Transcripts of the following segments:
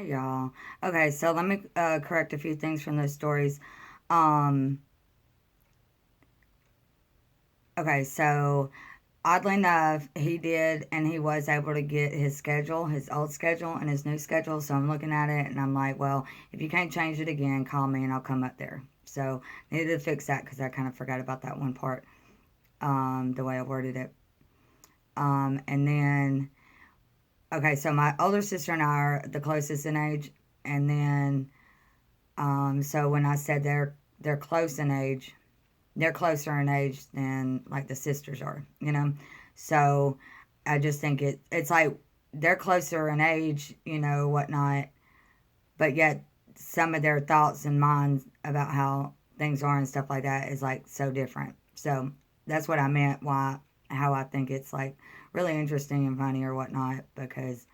Hey y'all. Okay, so let me correct a few things from those stories. Um, okay, so oddly enough, he did, and he was able to get his schedule, his old schedule, and his new schedule. So I'm looking at it, and I'm like, well, if you can't change it again, call me, and I'll come up there. So needed to fix that because I kind of forgot about that one part, the way I worded it. And then, okay, so my older sister and I are the closest in age, and then, so when I said they're close in age, they're closer in age than like the sisters are, you know. So I just think it's like they're closer in age, whatnot, but yet some of their thoughts and minds about how things are and stuff like that is like so different. So that's what I meant, why how I think it's like really interesting and funny or whatnot, because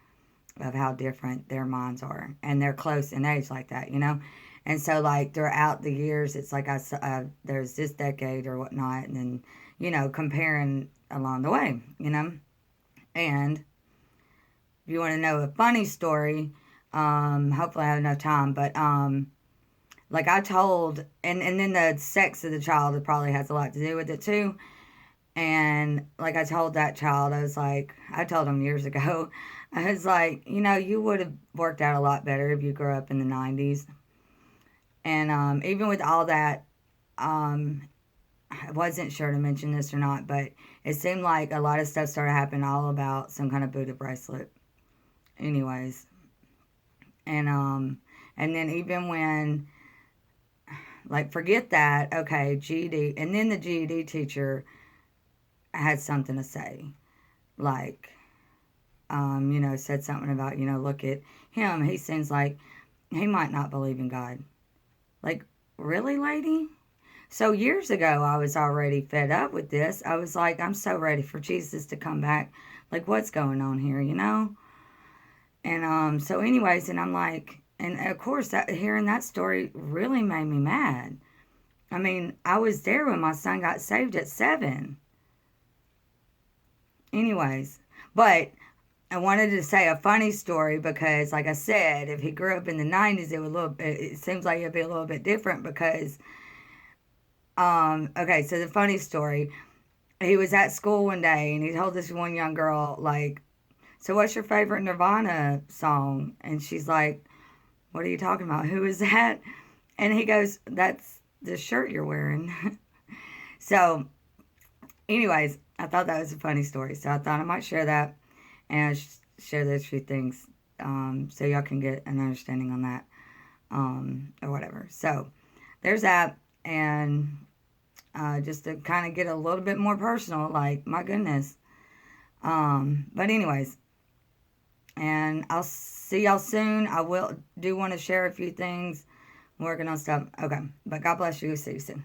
of how different their minds are, and they're close in age like that, you know. And so like throughout the years, it's like there's this decade or whatnot, and then comparing along the way, you know. And if you want to know a funny story, hopefully I have enough time, but like I told, and then the sex of the child, it probably has a lot to do with it too. And like I told that child, I told him years ago, I was like, you would have worked out a lot better if you grew up in the 90s. And even with all that, um, I wasn't sure to mention this or not, but it seemed like a lot of stuff started happening all about some kind of Buddha bracelet. Anyways, and and then even when, like, forget that, okay, GED, and then the GED teacher had something to say, like, said something about, look at him. He seems like he might not believe in God. Like, really, lady? So years ago, I was already fed up with this. I was like, I'm so ready for Jesus to come back. Like, what's going on here, you know? And so, anyways, and I'm like, and of course, hearing that story really made me mad. I mean, I was there when my son got saved at 7. Anyways, but I wanted to say a funny story because, like I said, if he grew up in the 90s, it seems like it'd be a little bit different because, okay, so the funny story, he was at school one day and he told this one young girl, like, so what's your favorite Nirvana song? And she's like, what are you talking about? Who is that? And he goes, that's the shirt you're wearing. So, anyways, I thought that was a funny story. So I thought I might share that and share those few things, so y'all can get an understanding on that, or whatever. So there's that, and just to kind of get a little bit more personal, like my goodness. But anyways, and I'll see y'all soon. I will do want to share a few things. I'm working on stuff. Okay, but God bless you. See you soon.